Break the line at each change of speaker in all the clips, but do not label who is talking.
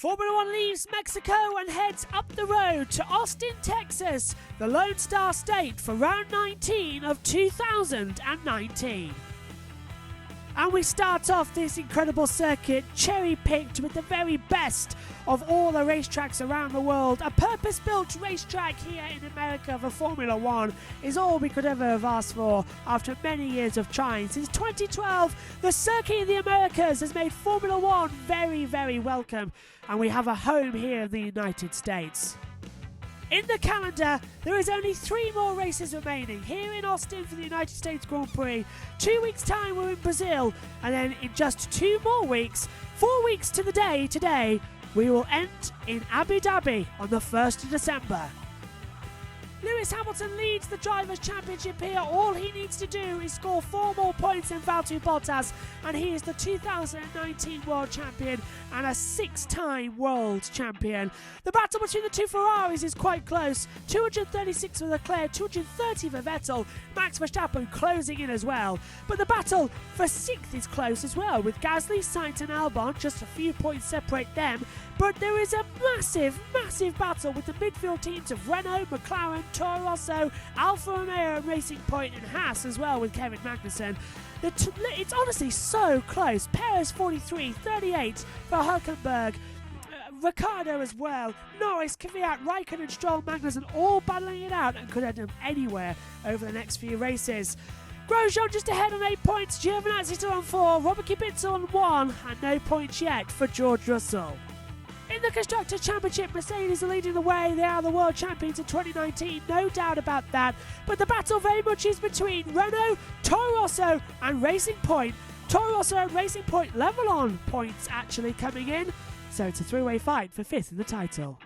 Formula One leaves Mexico and heads up the road to Austin, Texas, the Lone Star State, for round 19 of 2019. And we start off this incredible circuit cherry-picked with the very best of all the racetracks around the world. A purpose-built racetrack here in America for Formula One is all we could ever have asked for after many years of trying. Since 2012, the Circuit of the Americas has made Formula One very, very welcome, and we have a home here in the United States. In the calendar, there is only 3 more races remaining. Here in Austin for the United States Grand Prix. 2 weeks' time we're in Brazil. And then in just 2 more weeks, 4 weeks to the day today, we will end in Abu Dhabi on the 1st of December. Lewis Hamilton leads the Drivers' Championship here. All he needs to do is score 4 more points than Valtteri Bottas, and he is the 2019 World Champion and a 6-time World Champion. The battle between the 2 Ferraris is quite close. 236 for Leclerc, 230 for Vettel. Max Verstappen closing in as well. But the battle for 6th is close as well, with Gasly, Sainz and Albon. Just a few points separate them. But there is a massive, massive battle with the midfield teams of Renault, McLaren, Toro Rosso, Alfa Romeo and Racing Point and Haas as well with Kevin Magnussen. It's honestly so close. Perez 43, 38 for Hülkenberg. Ricciardo as well. Norris, Kvyat, Raikkonen, Stroll, Magnussen all battling it out and could end up anywhere over the next few races. Grosjean just ahead on 8 points. Giovinazzi still on 4. Robert Kubica on 1 and no points yet for George Russell. In the Constructors' Championship, Mercedes are leading the way. They are the World Champions in 2019, no doubt about that. But the battle very much is between Renault, Toro Rosso and Racing Point. Toro Rosso and Racing Point level on points actually coming in. So it's a 3-way fight for 5th in the title.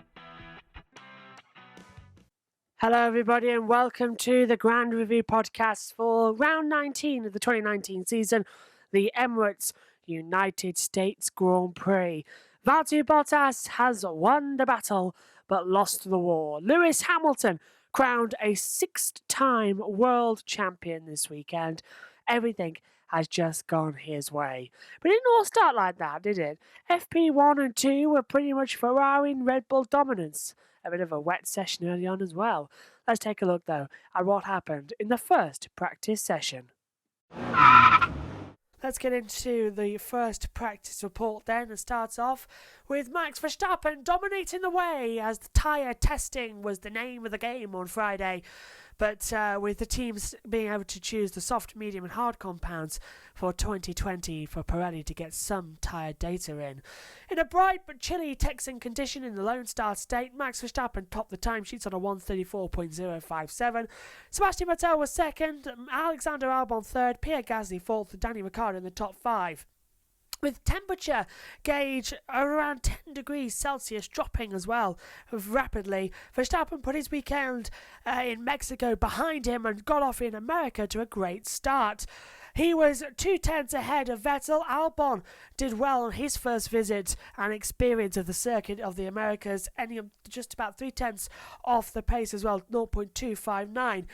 Hello everybody and welcome to the Grand Review podcast for round 19 of the 2019 season, the Emirates United States Grand Prix. Valtteri Bottas has won the battle but lost the war. Lewis Hamilton crowned a 6th-time world champion this weekend. Everything has just gone his way. But it didn't all start like that, did it? FP1 and 2 were pretty much Ferrari and Red Bull dominance. A bit of a wet session early on as well. Let's take a look, though, at what happened in the first practice session. Let's get into the first practice report then. It starts off with Max Verstappen dominating the way as the tyre testing was the name of the game on Friday. But with the teams being able to choose the soft, medium and hard compounds for 2020 for Pirelli to get some tyre data in. In a bright but chilly Texan condition in the Lone Star State, Max Verstappen topped the timesheets on a 1:34.057. Sebastian Vettel was second, Alexander Albon third, Pierre Gasly fourth, Danny Ricciardo in the top 5. With temperature gauge around 10 degrees Celsius dropping as well rapidly, Verstappen put his weekend in Mexico behind him and got off in America to a great start. He was 2 tenths ahead of Vettel. Albon did well on his first visit and experience of the circuit of the Americas, ending just about 3 tenths off the pace as well, 0.259.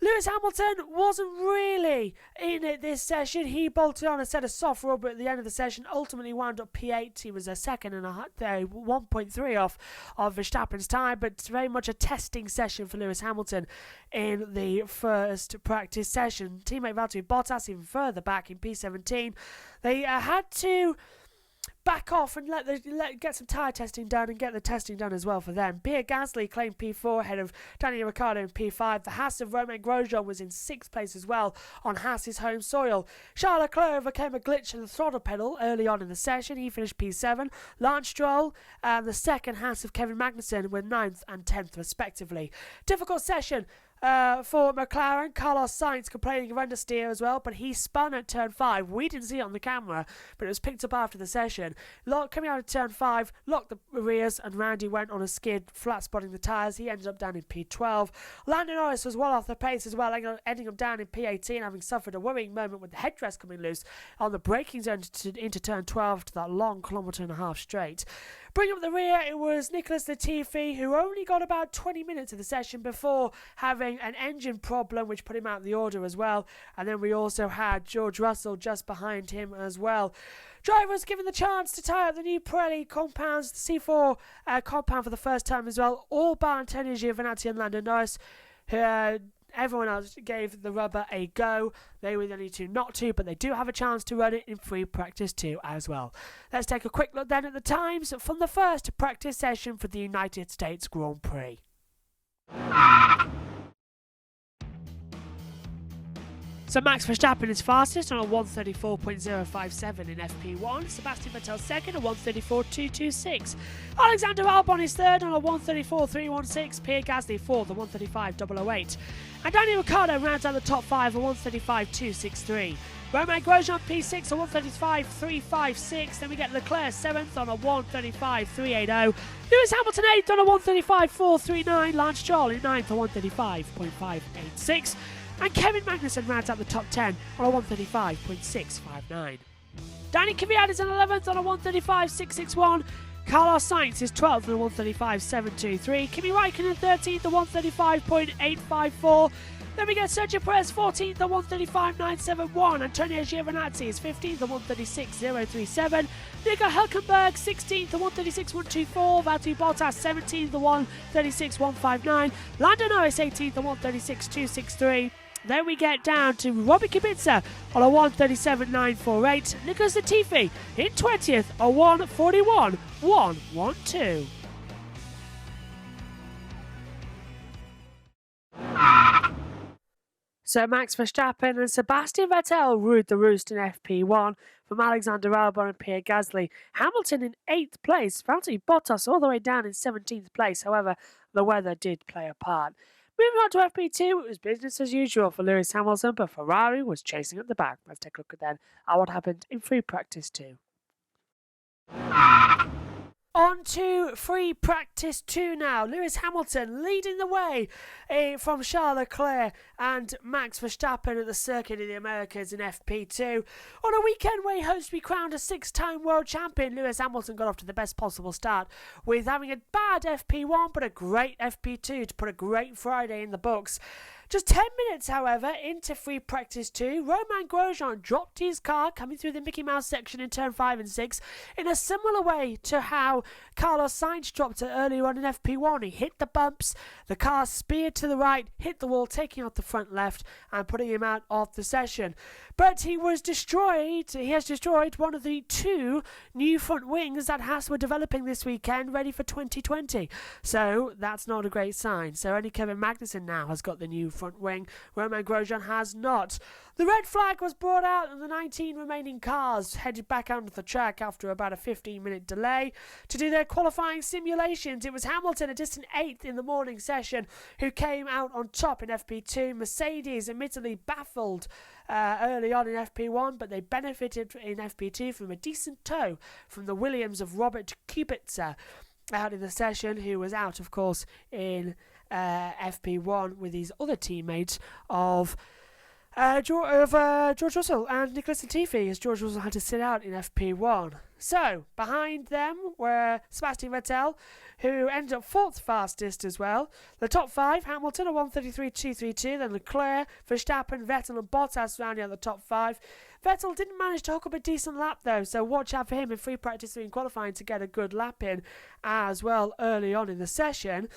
Lewis Hamilton wasn't really in it this session. He bolted on a set of soft rubber at the end of the session, ultimately wound up P8. He was a second and 1.3 off of Verstappen's time, but it's very much a testing session for Lewis Hamilton in the first practice session. Teammate Valtteri Bottas even further back in P17. They had to back off and get some tyre testing done and get the testing done as well for them. Pierre Gasly claimed P4 ahead of Daniel Ricciardo in P5. The Haas of Romain Grosjean was in 6th place as well on Haas's home soil. Charles Leclerc overcame a glitch in the throttle pedal early on in the session. He finished P7. Lance Stroll and the second Haas of Kevin Magnussen were 9th and 10th respectively. Difficult session for McLaren. Carlos Sainz complaining of understeer as well, but he spun at turn 5. We didn't see it on the camera, but it was picked up after the session. Coming out of turn 5, locked the rears, and Randy went on a skid, flat spotting the tyres. He ended up down in P12. Lando Norris was well off the pace as well, ending up down in P18, having suffered a worrying moment with the headrest coming loose on the braking zone into turn 12 to that long 1.5 kilometre straight. Bringing up the rear, it was Nicholas Latifi, who only got about 20 minutes of the session before having an engine problem, which put him out of the order as well. And then we also had George Russell just behind him as well. Drivers given the chance to tie up the new Pirelli compounds, the C4 compound for the first time as well, all bar Antonio Giovinazzi and Lando Norris. Everyone else gave the rubber a go. They were the only two not to, but they do have a chance to run it in free practice 2 as well. Let's take a quick look then at the times from the first practice session for the United States Grand Prix. So Max Verstappen is fastest on a 134.057 in FP1. Sebastian Vettel second at 134.226. Alexander Albon is third on a 134.316. Pierre Gasly fourth at 135.008. And Daniel Ricciardo rounds out the top 5 at 135.263. Romain Grosjean P6 at 135.356. Then we get Leclerc 7th on a 135.380. Lewis Hamilton 8th on a 135.439. Lance Stroll in 9th on 135.586. And Kevin Magnussen rounds out the top 10 on a 135.659. Danny Kvyat is in 11th on a 135.661. Carlos Sainz is 12th on a 135.723. Kimi Raikkonen 13th on 135.854. Then we get Sergio Perez 14th on 135.971. Antonio Giovinazzi is 15th on 136.037. Nico Hülkenberg 16th on 136.124. Valtteri Bottas 17th on 136.159. Lando Norris 18th on 136.263. Then we get down to Robbie Kubica on a 137.948. Nicholas Latifi in 20th on 141.112. So Max Verstappen and Sebastian Vettel ruled the roost in FP1 from Alexander Albon and Pierre Gasly. Hamilton in 8th place, Valtteri Bottas all the way down in 17th place. However, the weather did play a part. Moving on to FP2, it was business as usual for Lewis Hamilton, but Ferrari was chasing at the back. Let's take a look at what happened in free practice 2. On to free practice 2 now. Lewis Hamilton leading the way from Charles Leclerc and Max Verstappen at the Circuit of the Americas in FP2. On a weekend where he hopes to be crowned a 6-time world champion, Lewis Hamilton got off to the best possible start with having a bad FP1 but a great FP2 to put a great Friday in the books. Just 10 minutes, however, into free practice 2, Romain Grosjean dropped his car coming through the Mickey Mouse section in turn 5 and 6 in a similar way to how Carlos Sainz dropped it earlier on in FP1. He hit the bumps, the car speared to the right, hit the wall, taking out the front left and putting him out of the session. But he has destroyed one of the 2 new front wings that Haas were developing this weekend, ready for 2020. So that's not a great sign. So only Kevin Magnussen now has got the new front wing. Romain Grosjean has not. The red flag was brought out and the 19 remaining cars headed back onto the track after about a 15-minute delay to do their qualifying simulations. It was Hamilton, a distant 8th in the morning session, who came out on top in FP2. Mercedes admittedly baffled early on in FP1, but they benefited in FP2 from a decent tow from the Williams of Robert Kubica out in the session, who was out, of course, in FP1 with his other teammates of George Russell and Nicholas Latifi, as George Russell had to sit out in FP1. So, behind them were Sebastian Vettel, who ended up 4th fastest as well. The top 5, Hamilton at 133.232, then Leclerc, Verstappen, Vettel and Bottas rounding out the top 5. Vettel didn't manage to hook up a decent lap though, so watch out for him in free practice and qualifying to get a good lap in as well early on in the session.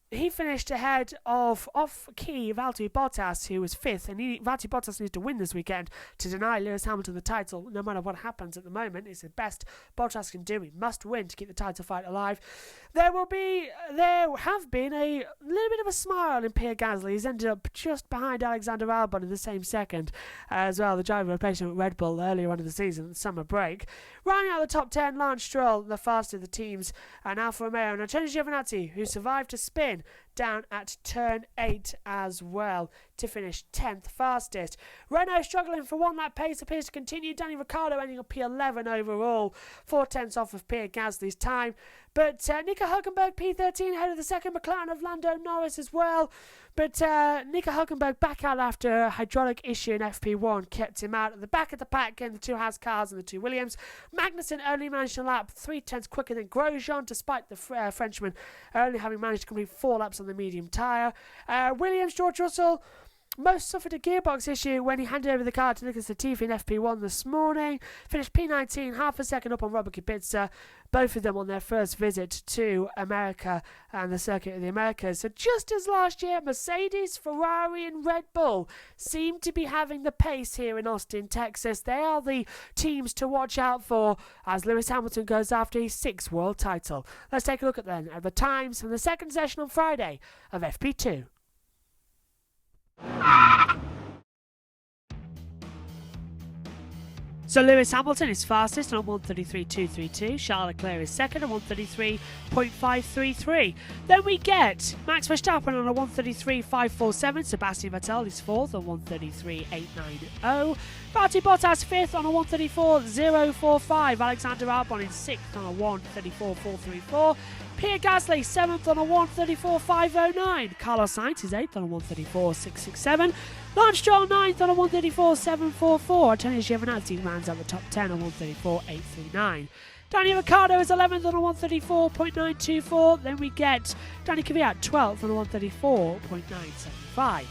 He finished ahead of off-key Valtteri Bottas, who was 5th, and Valtteri Bottas needs to win this weekend to deny Lewis Hamilton the title, no matter what happens at the moment. It's the best Bottas can do. He must win to keep the title fight alive. There have been a little bit of a smile in Pierre Gasly. He's ended up just behind Alexander Albon in the same second as well, the driver replacement at Red Bull earlier on in the season, the summer break. Rounding out the top 10, Lance Stroll, the fastest of the teams, and Alfa Romeo and Antonio Giovinazzi, who survived to spin down at turn 8 as well to finish 10th fastest. Renault struggling for one lap pace appears to continue. Danny Ricciardo ending up P11 overall, 4/10 off of Pierre Gasly's time. But Nico Hülkenberg P13 ahead of the second McLaren of Lando Norris as well. But Nico Hülkenberg back out after a hydraulic issue in FP1 kept him out at the back of the pack in the two Haas cars and the two Williams. Magnussen only managed to lap 3/10 quicker than Grosjean, despite the Frenchman only having managed to complete 4 laps on the medium tyre. Williams, George Russell, most suffered a gearbox issue when he handed over the car to Nicholas Latifi in FP1 this morning. Finished P19, half a second up on Robert Kubica, both of them on their first visit to America and the circuit of the Americas. So just as last year, Mercedes, Ferrari and Red Bull seem to be having the pace here in Austin, Texas. They are the teams to watch out for as Lewis Hamilton goes after his 6th world title. Let's take a look at the times from the second session on Friday of FP2. So Lewis Hamilton is fastest on 1:33.232. Charles Leclerc is second on 1:33.533. Then we get Max Verstappen on a 1:33.547. Sebastian Vettel is fourth on 1:33.890. Valtteri Bottas fifth on a 1:34.045. Alexander Albon is sixth on a 1:34.434. Pierre Gasly 7th on a 1:34.509. Carlos Sainz is 8th on a 1:34.667. Lance Stroll 9th on a 1:34.744. Antonio Giovinazzi rounds out the top 10 on 1:34.839. Danny Ricciardo is 11th on a 1:34.924. Then we get Danny Kvyat 12th on a 1:34.975.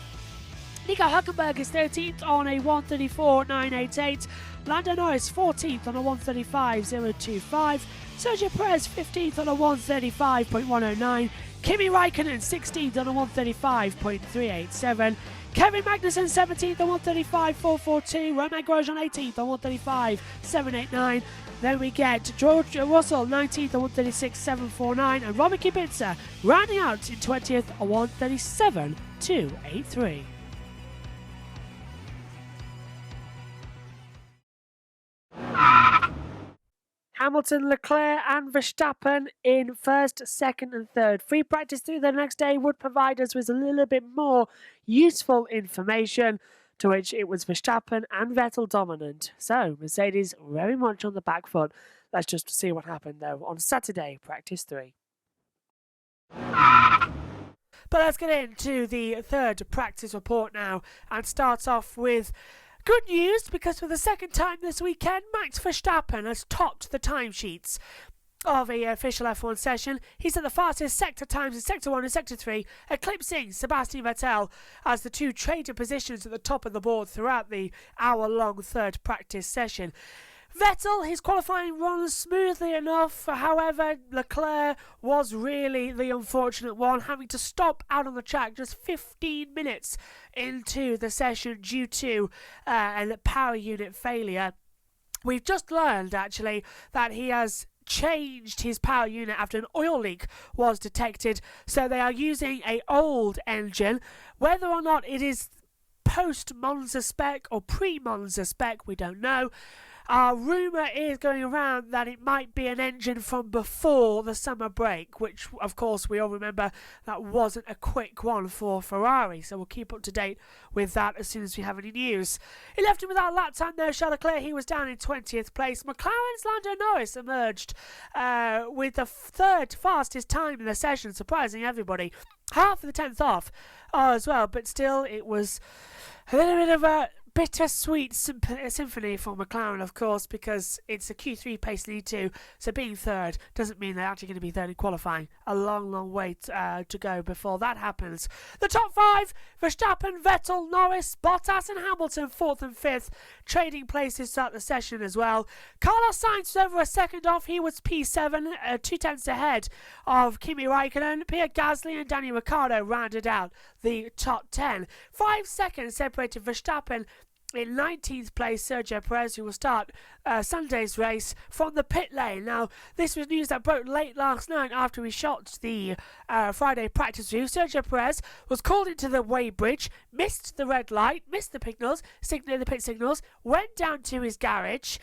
Nico Hülkenberg is 13th on a 1:34.988. Lando Norris 14th on a 1:35.025. Sergio Perez 15th on a 1:35.109. Kimi Raikkonen 16th on a 1:35.387. Kevin Magnussen 17th on 1:35.442. Romain Grosjean 18th on 1:35.789. Then we get George Russell 19th on 1:36.749. And Robert Kubica rounding out in 20th on 1:37.283. Hamilton, Leclerc and Verstappen in first, second and third. Free practice through the next day would provide us with a little bit more useful information, to which it was Verstappen and Vettel dominant. So Mercedes very much on the back foot. Let's just see what happened though on Saturday, practice 3. But let's get into the third practice report now and start off with good news, because for the second time this weekend, Max Verstappen has topped the timesheets of a official F1 session. He set the fastest sector times in Sector 1 and Sector 3, eclipsing Sebastian Vettel as the two traded positions at the top of the board throughout the hour-long third practice session. Vettel, his qualifying runs smoothly enough. However, Leclerc was really the unfortunate one, having to stop out on the track just 15 minutes into the session due to a power unit failure. We've just learned, actually, that he has changed his power unit after an oil leak was detected. So they are using an old engine. Whether or not it is post-Monza spec or pre-Monza spec, we don't know. Rumour is going around that it might be an engine from before the summer break, which of course we all remember that wasn't a quick one for Ferrari, so we'll keep up to date with that as soon as we have any news. It left him without lap time there, Charles Leclerc. He was down in 20th place. McLaren's Lando Norris emerged with the third fastest time in the session, surprising everybody. Half of the 10th off as well, but still it was a little bit of a bittersweet symphony for McLaren, of course, because it's a Q3 pace lead too, so being third doesn't mean they're actually going to be third in qualifying. A long, long way to go before that happens. The top 5, Verstappen, Vettel, Norris, Bottas and Hamilton, 4th and 5th, trading places throughout the session as well. Carlos Sainz was over a second off. He was P7, 2/10 ahead of Kimi Raikkonen. Pierre Gasly and Danny Ricciardo rounded out the top 10. 5 seconds separated Verstappen in 19th place, Sergio Perez, who will start Sunday's race from the pit lane. Now, this was news that broke late last night after we shot the Friday practice review. Sergio Perez was called into the weighbridge, missed the red light, missed the the pit signals, went down to his garage,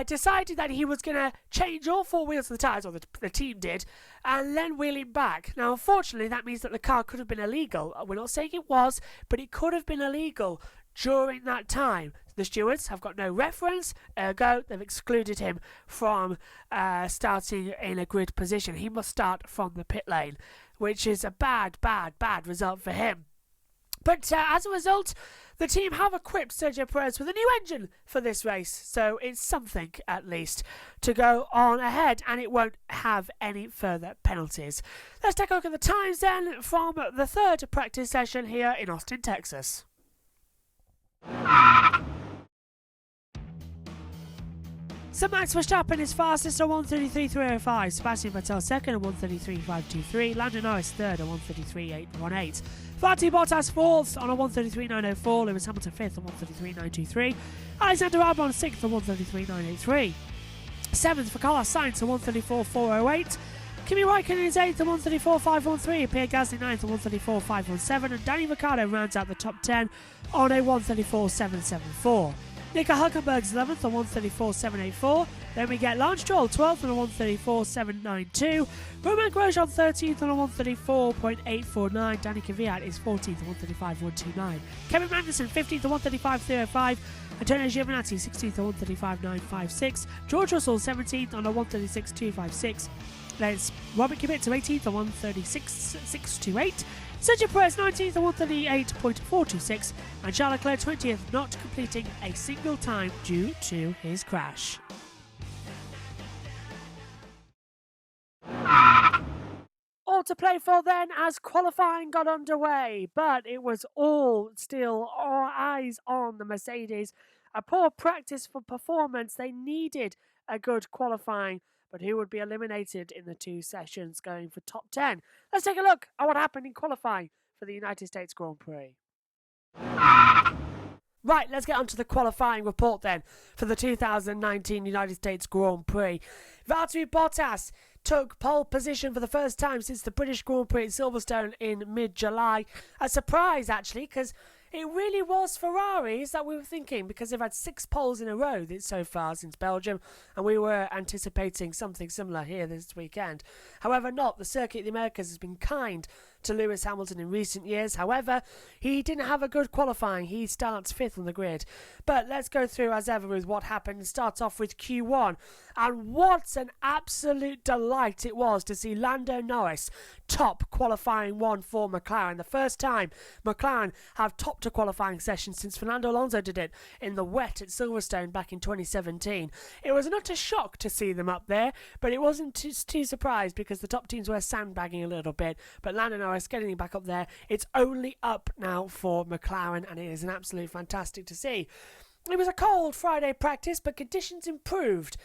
decided that he was going to change all four wheels of the tyres, or the team did, and then wheeling back. Now, unfortunately, that means that the car could have been illegal. We're not saying it was, but it could have been illegal during that time. The stewards have got no reference, ergo they've excluded him from starting in a grid position. He must start from the pit lane, which is a bad result for him. But as a result, the team have equipped Sergio Perez with a new engine for this race, so it's something at least to go on ahead, and it won't have any further penalties. Let's take a look at the times then from the third practice session here in Austin, Texas. So Max Verstappen is fastest on 1:33.305, Sebastian Vettel second on 1:33.523, Lando Norris third on 1:33.818, Valtteri Bottas fourth on a 1:33.904, Lewis Hamilton fifth on 1:33.923, Alexander Albon sixth on 1:33.983, seventh for Carlos Sainz on 1:34.408, Kimi Raikkonen is 8th on 1:34.513, Pierre Gasly 9th on 1:34.517, and Danny Ricciardo rounds out the top 10 on a 1:34.774. Nico Hülkenberg is 11th on 1:34.784. Then we get Lance Stroll 12th on a 1:34.792. Romain Grosjean 13th on a 1:34.849. Danny Kvyat is 14th on 1:35.129. Kevin Magnussen 15th on 1:35.305. Antonio Giovinazzi 16th on 1:35.956. George Russell 17th on a 1:36.256. There's Robert Kubica 18th on 1:36.628. Sergio Perez 19th on 1:38.426, and Charles Leclerc 20th, not completing a single time due to his crash. All to play for then as qualifying got underway, but it was all still eyes on the Mercedes. A poor practice for performance. They needed a good qualifying, but who would be eliminated in the two sessions going for top 10? Let's take a look at what happened in qualifying for the United States Grand Prix. Right, let's get on to the qualifying report then for the 2019 United States Grand Prix. Valtteri Bottas took pole position for the first time since the British Grand Prix at Silverstone in mid-July. A surprise, actually, because it really was Ferraris that we were thinking, because they've had 6 poles in a row so far since Belgium, and we were anticipating something similar here this weekend. However, not. The Circuit of the Americas has been kind to Lewis Hamilton in recent years. However, he didn't have a good qualifying. He starts 5th on the grid. But let's go through, as ever, with what happened and start off with Q1. And what an absolute delight it was to see Lando Norris top qualifying 1 for McLaren. The first time McLaren have topped a qualifying session since Fernando Alonso did it in the wet at Silverstone back in 2017. It was an utter shock to see them up there, but it wasn't too surprised because the top teams were sandbagging a little bit. But Lando Norris getting back up there, it's only up now for McLaren, and it is an absolute fantastic to see. It was a cold Friday practice, but conditions improved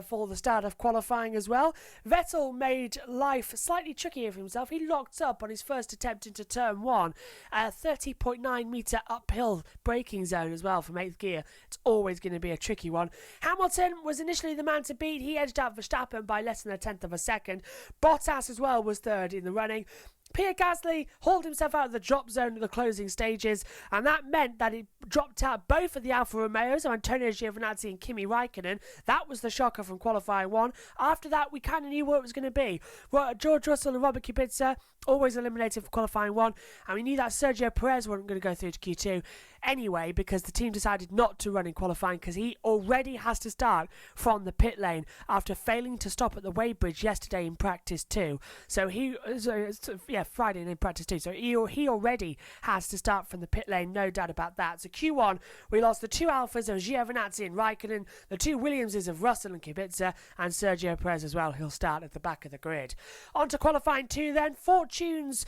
for the start of qualifying as well. Vettel made life slightly trickier for himself. He locked up on his first attempt into turn 1, a 30.9 metre uphill braking zone as well from 8th gear. It's always going to be a tricky one. Hamilton was initially the man to beat. He edged out Verstappen by less than a tenth of a second. Bottas as well was third in the running. Pierre Gasly hauled himself out of the drop zone at the closing stages, and that meant that he dropped out both of the Alfa Romeos, so Antonio Giovinazzi and Kimi Raikkonen. That was the shocker from qualifying 1. After that, we kind of knew what it was going to be. George Russell and Robert Kubica always eliminated for qualifying 1, and we knew that Sergio Perez wasn't going to go through to Q2 anyway, because the team decided not to run in qualifying because he already has to start from the pit lane after failing to stop at the weighbridge yesterday in practice 2. Friday in practice 2. So he already has to start from the pit lane, no doubt about that. So Q1, we lost the 2 Alphas of Giovinazzi and Raikkonen, the 2 Williamses of Russell and Kubica, and Sergio Perez as well. He'll start at the back of the grid. On to qualifying 2 then. Fortunes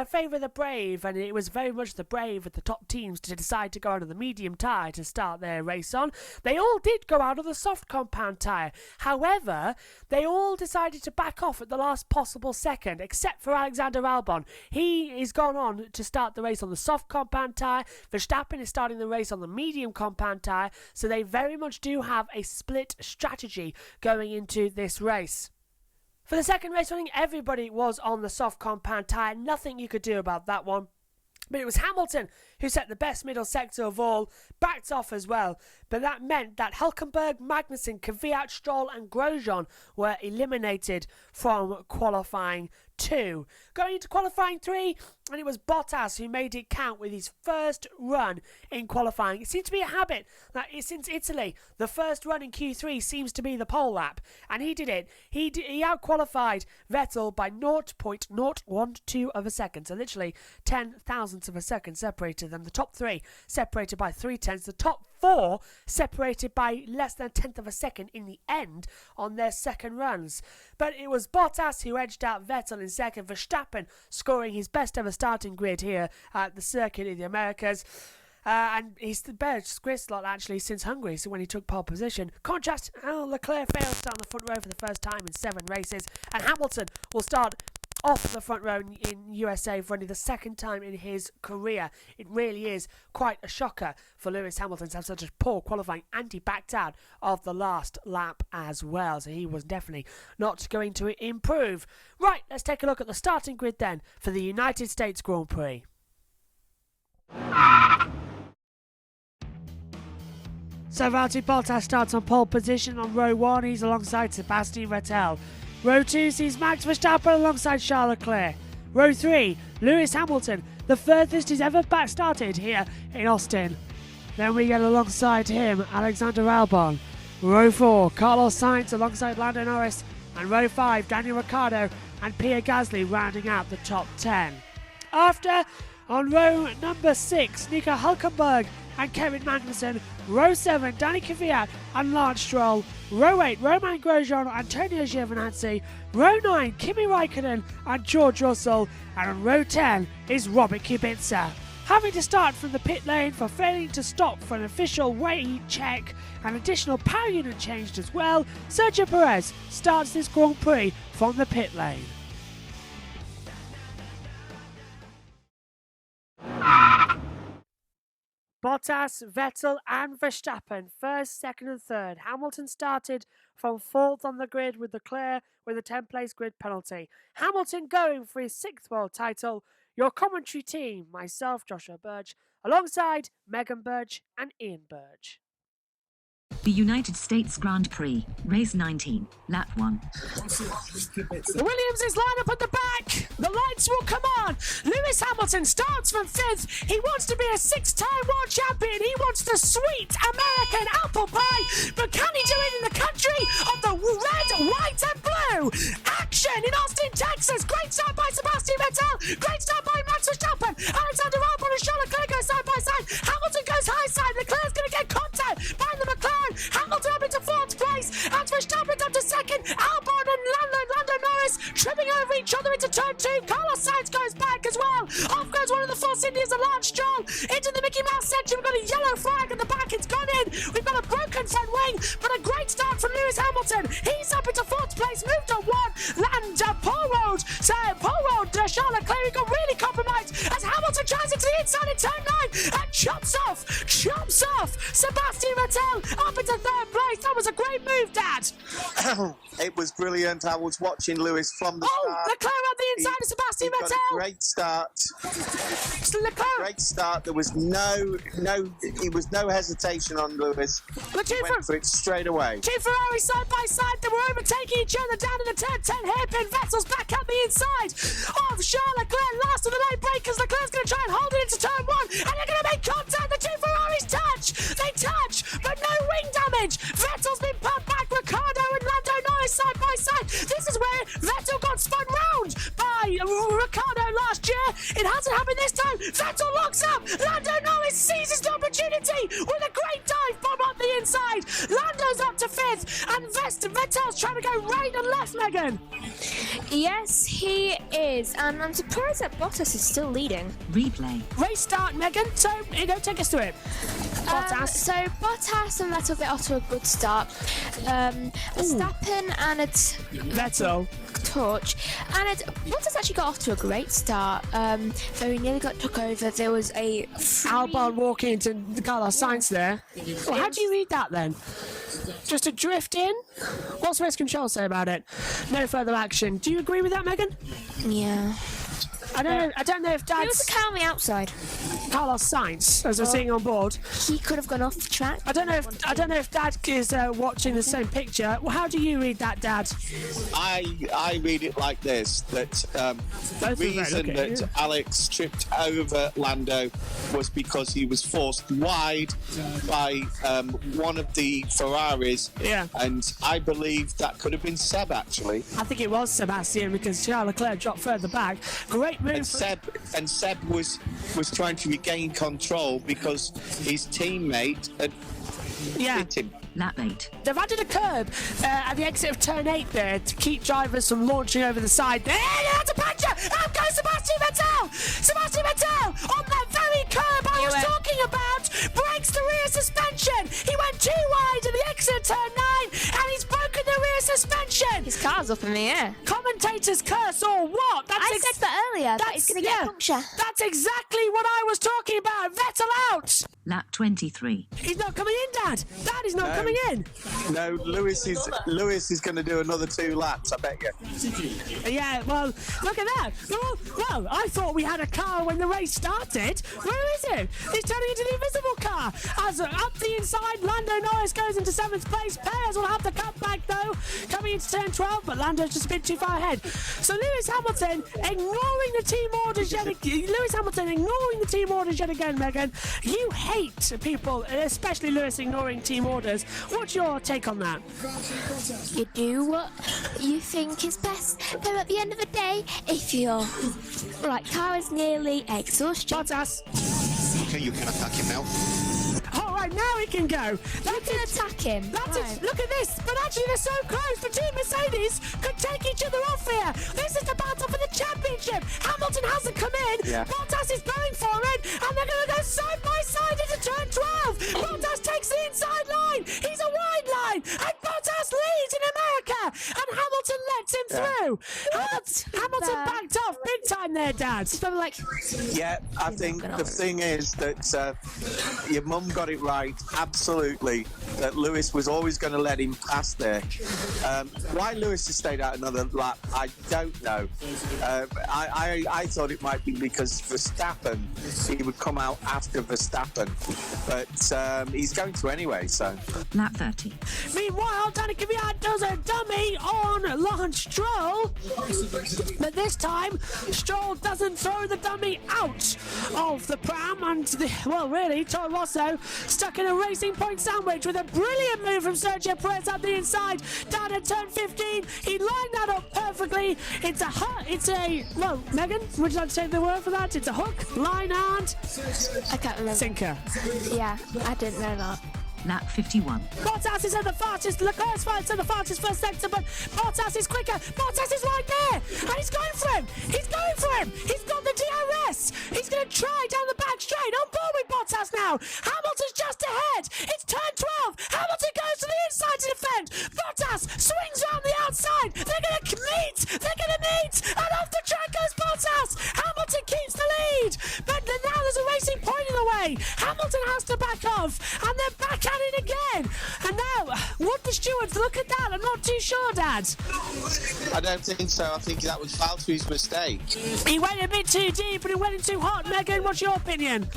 favour the brave, and it was very much the brave at the top teams to decide decide to go out of the medium tyre to start their race on. They all did go out of the soft compound tyre. However, they all decided to back off at the last possible second, except for Alexander Albon. He is gone on to start the race on the soft compound tyre. Verstappen is starting the race on the medium compound tyre, so they very much do have a split strategy going into this race. For the second race, I think everybody was on the soft compound tyre. Nothing you could do about that one. But it was Hamilton who set the best middle sector of all, backed off as well. But that meant that Hülkenberg, Magnussen, Kvyat, Stroll and Grosjean were eliminated from qualifying 2. Going into qualifying 3, and it was Bottas who made it count with his first run in qualifying. It seems to be a habit that since Italy, the first run in Q3 seems to be the pole lap, and he did it. He out-qualified Vettel by 0.012 of a second, so literally 10 thousandths of a second separated them. The top 3 separated by 0.3, the top 4 separated by less than a tenth of a second in the end on their second runs. But it was Bottas who edged out Vettel in second, Verstappen scoring his best ever starting grid here at the Circuit of the Americas. And he's the best grid slot actually since Hungary, so when he took pole position. Contrast, Leclerc failed to start on the front row for the first time in 7 races, and Hamilton will start off the front row in USA for only the second time in his career. It really is quite a shocker for Lewis Hamilton to have such a poor qualifying, and he backed out of the last lap as well, so he was definitely not going to improve. Right, let's take a look at the starting grid then for the United States Grand Prix. So Valtteri Bottas starts on pole position on row 1. He's alongside Sebastian Vettel. Row 2 sees Max Verstappen alongside Charles Leclerc. Row 3, Lewis Hamilton, the furthest he's ever back started here in Austin. Then we get alongside him Alexander Albon. Row 4, Carlos Sainz alongside Lando Norris. And row 5, Daniel Ricciardo and Pierre Gasly rounding out the top 10. After, on row number 6, Nico Hülkenberg and Kevin Magnussen. Row 7, Danny Kvyat and Lance Stroll. Row 8, Romain Grosjean, Antonio Giovinazzi. Row 9, Kimi Raikkonen and George Russell. And on row 10 is Robert Kubica. Having to start from the pit lane for failing to stop for an official weight check and additional power unit changed as well, Sergio Perez starts this Grand Prix from the pit lane. Bottas, Vettel and Verstappen, first, second and third. Hamilton started from 4th on the grid with Leclerc with a 10-place grid penalty. Hamilton going for his 6th world title. Your commentary team, myself, Joshua Birch, alongside Megan Birch and Ian Birch.
The United States Grand Prix, race 19, lap 1.
Williams is lined up at the back. The lights will come on. Lewis Hamilton starts from 5th. He wants to be a 6-time world champion. He wants the sweet American apple pie. But can he do it in the country of the red, white and blue? Action in Austin, Texas. Great start by Sebastian Vettel. Great start by Max Verstappen. Alexander Albon and Charles Leclerc go side by side. Hamilton goes high side. Leclerc's going to get contact by the McLaren. Hamilton up into 4th place, and Verstappen up to 2nd. Albon and Lando Norris tripping over each other into turn 2. Carlos Sainz goes back as well. Off goes one of the Force Indians, and Lance Stroll into the Mickey Mouse section. We've got a yellow flag at the back. It's gone in. We've got a broken front wing, but a great start from Lewis Hamilton. He's up into 4th place, moved on 1. And pole road. So pole road. Charles Leclerc got really compromised as Hamilton tries it to the inside in turn 9 and chops off Sebastian Vettel up into 3rd place. That was a great move, Dad.
It was brilliant. I was watching Lewis from the start.
Leclerc on the inside of Sebastian Vettel.
Got a great start.
Leclerc.
Great start. There was no hesitation on Lewis.
The two
went for it straight away.
2 Ferraris side by side. They were overtaking each other down in the turn 10 hairpin. Vettel's back at the inside of Charles Leclerc. Last of the lane breakers. Leclerc's going to try and hold it into turn 1, and they're going to make contact. The 2 Ferraris touch. They touch, but no wing damage. Vettel's been put back. Ricciardo and Lando Norris side by side. This is where Vettel got spun round by Ricciardo last year. It hasn't happened this time. Vettel locks up. Lando Norris seizes the opportunity with a great dive bomb up the inside. Lando's up to 5th, and Vettel's trying to go right and left, Megan.
Yes, he is. And I'm surprised that Bottas is still leading.
Replay.
Race start, Megan. So, here you go, take us through it. Bottas.
So Bottas and Vettel get off to a good start. Verstappen and
Vettel.
Torch. And Bottas actually got off to a great start. Though he nearly got took over. There was a
Albon walking into the Carlos Sainz there. Well, how do you read that then? Just a drift in? What's race control say about it? No further action. Do you agree with that, Megan?
Yeah.
I don't know if
Who was
Dad's
the car on the outside?
Carlos Sainz, as we're seeing on board.
He could have gone off the track.
I don't know if Dad is watching the same picture. Well, how do you read that, Dad?
I read it like this: that the
Both are right,
reason
okay,
that
yeah.
Alex tripped over Lando was because he was forced wide by one of the Ferraris.
Yeah.
And I believe that could have been Seb, actually.
I think it was Sebastian because Charles Leclerc dropped further back. Great move.
And Seb was trying to regain control because his teammate had hit him.
Lap 8.
They've added a curb at the exit of turn 8 there to keep drivers from launching over the side. There, that's a puncture! Out goes Sebastian Vettel! Sebastian Vettel on that very curb I was talking about breaks the rear suspension. He went too wide at the exit of turn 9 and he's broken the rear suspension.
His car's up in the air.
Commentators curse or what?
I said that earlier. That he's going to get a puncture.
That's exactly what I was talking about. Vettel out.
Lap 23.
He's not coming in, Dad. Dad is not coming in.
No, Lewis is going to do another 2 laps, I bet you.
Yeah, well, look at that. Well, I thought we had a car when the race started. Where is it? He's turning into the invisible car. As up the inside, Lando Norris goes into 7th place. Perez will have the cut back, though, coming into turn 12, but Lando's just a bit too far ahead. So Lewis Hamilton ignoring the team orders yet again, Megan. You hate people, especially Lewis ignoring team orders. What's your take on that?
You do what you think is best. Though at the end of the day, if your car is nearly exhausted.
Bottas.
Okay, you can attack him now.
All right, now he can go.
You can attack him.
That's it. Look at this. But actually, they're so close. The two Mercedes could take each other off here. This is the battle for the championship. Hamilton hasn't come in.
Yeah.
Bottas is going for it. And they're going to go side by side into turn 12. Bottas takes the inside line. He's a wide line. And Bottas leads in America. And Hamilton lets him through. Hamilton backed off big time there, Dad.
It's probably like...
Yeah, I think the thing is that your mum got it right, absolutely, that Lewis was always going to let him pass there. Why Lewis has stayed out another lap, I don't know. I thought it might be because Verstappen, he would come out after Verstappen, but he's going to anyway, so.
Lap 30.
Meanwhile, Danica Kvyat does a dummy on Lance Stroll. But this time, Stroll doesn't throw the dummy out of the pram. And, Toro Rosso stuck in a Racing Point sandwich with a brilliant move from Sergio Perez up the inside. Down at turn 15, he lined that up perfectly. Megan, would you like to say the word for that? It's a hook, line, and...
I can't remember.
sinker.
Yeah, I didn't know that.
Lap 51.
Bottas is at the fastest, Leclerc's at the fastest first sector, but Bottas is quicker. Bottas is right there, and he's going for him. He's got the DRS. He's going to try down the back straight. On board with Bottas now. Hamilton's just ahead. It's turn 12. Hamilton goes to the inside to defend. Bottas swings around the outside. They're going to meet, and off the track goes Bottas. Hamilton keeps the lead, but now there's a Racing Point in the way. Hamilton has to back off, and they're back at it again. And now, would the stewards look at that? I'm not too sure, Dad.
I don't think so. I think that was Valtteri's mistake.
He went a bit too deep and he went in too hot. Megan, what's your opinion?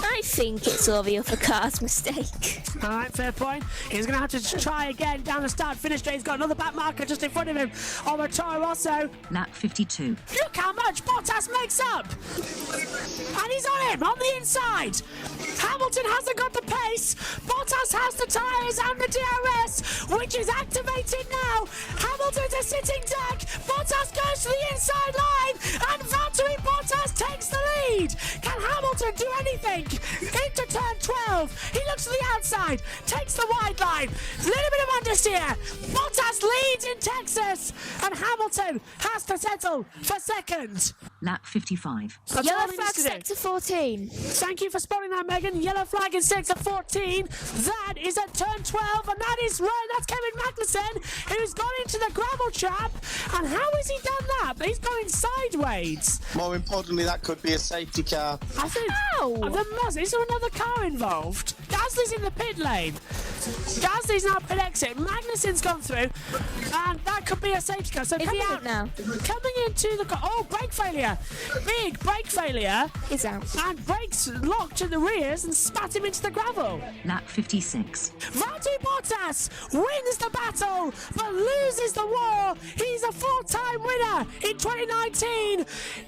I think it's all the other car's mistake.
All right, fair point. He's going to have to try again down the start-finish straight. He's got another back marker just in front of him on the Toro Rosso.
Lap 52.
Look how much Bottas makes up. And he's on him, on the inside. Hamilton hasn't got the pace. Bottas has the tyres and the DRS, which is activated now. Hamilton's a sitting duck. Bottas goes to the inside line, and Valtteri Bottas takes the lead. Can Hamilton do anything into turn 12. He looks to the outside, takes the wide line. Little bit of understeer. Bottas leads in Texas, and Hamilton has to settle for second.
Lap 55.
That's
Yellow
all we need
flag
to do.
sector 14.
Thank you for spotting that, Megan. Yellow flag in sector 14. That is at turn 12, and that's Kevin Magnussen, who's gone into the gravel trap. And how has he done that? He's going sideways.
More importantly, that could be a safety car.
I think.
Ow!
Is there another car involved? Gasly's in the pit lane. Gasly's now pit exit. Magnussen's gone through, and that could be a safety car. So
Is
coming
he out
out
now?
Coming into the brake failure. Big brake failure.
He's out.
And brakes locked to the rears and spat him into the gravel.
Lap 56.
Valtteri Bottas wins the battle but loses the war. He's a four-time winner in 2019.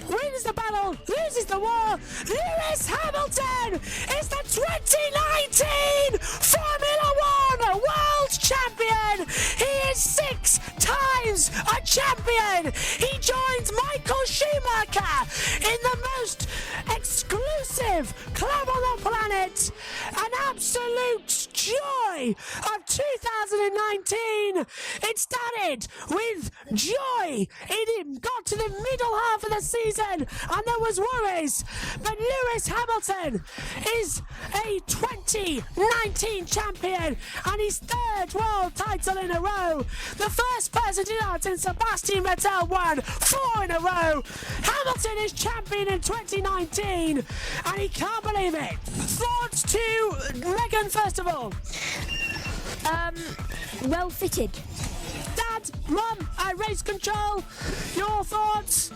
Wins the battle, loses the war. Lewis Hamilton is the 2019 Formula One World Champion. He is 6 times a champion. He joins Michael Schumacher in the most exclusive club on the planet. An absolute joy of 2019. It started with joy. It got to the middle half of the season and there was worries. But Lewis Hamilton is a 2019 champion and his 3rd world title in a row. The first person to do that since Sebastian Vettel won 4 in a row. Hamilton is champion in 2019 and he can't believe it. Thoughts to Megan first of all.
Well fitted.
Dad, Mum, race control. Your thoughts?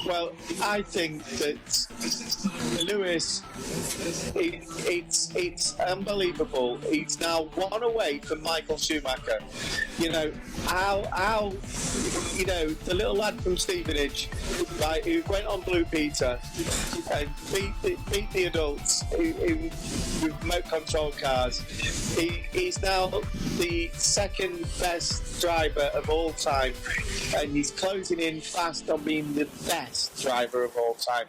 Well, I think that Lewis, it's unbelievable. He's now 1 away from Michael Schumacher. You know, how the little lad from Stevenage, right, who went on Blue Peter and beat the adults with remote control cars. He's now the 2nd best driver of all time, and he's closing in fast on being the best driver of all time.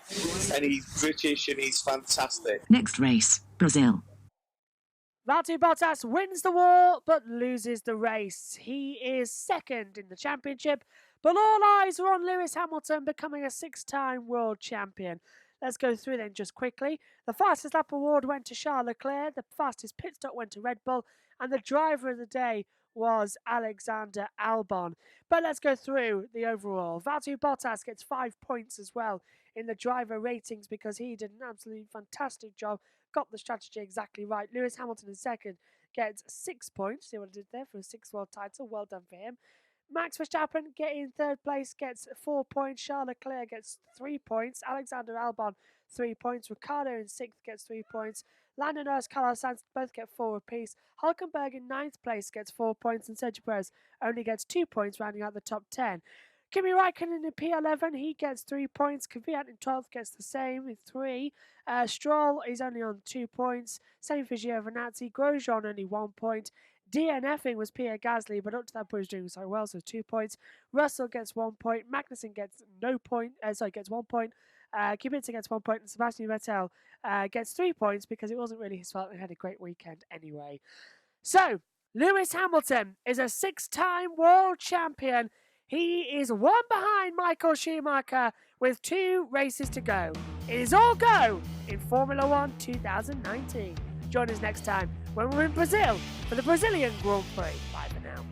And he's British and he's fantastic.
Next race, Brazil.
Valtteri Bottas wins the war but loses the race. He is 2nd in the championship, but all eyes are on Lewis Hamilton becoming a 6-time world champion. Let's go through them just quickly. The fastest lap award went to Charles Leclerc, the fastest pit stop went to Red Bull, and the driver of the day was Alexander Albon. But let's go through the overall. Valtteri Bottas gets 5 points as well in the driver ratings because he did an absolutely fantastic job, got the strategy exactly right. Lewis Hamilton in 2nd gets 6 points. See what I did there for a 6th world title. Well done for him. Max Verstappen getting 3rd place gets 4 points. Charles Leclerc gets 3 points. Alexander Albon 3 points. Ricciardo in 6th gets 3 points. Lando Norris, Carlos Sainz both get 4 apiece. Hülkenberg in 9th place gets 4 points, and Sergio Perez only gets 2 points, rounding out the top 10. Kimi Raikkonen in P11, he gets 3 points. Kvyat in 12th gets the same with 3. Stroll is only on 2 points. Same for Giovinazzi. Grosjean only 1 point. DNFing was Pierre Gasly, but up to that point he was doing so well, so 2 points. Russell gets 1 point. Magnussen gets gets 1 point. Kubica gets 1 point, and Sebastian Vettel gets 3 points because it wasn't really his fault. He had a great weekend anyway. So, Lewis Hamilton is a 6-time world champion. He is 1 behind Michael Schumacher with 2 races to go. It is all go in Formula One 2019. Join us next time when we're in Brazil for the Brazilian Grand Prix. Bye for now.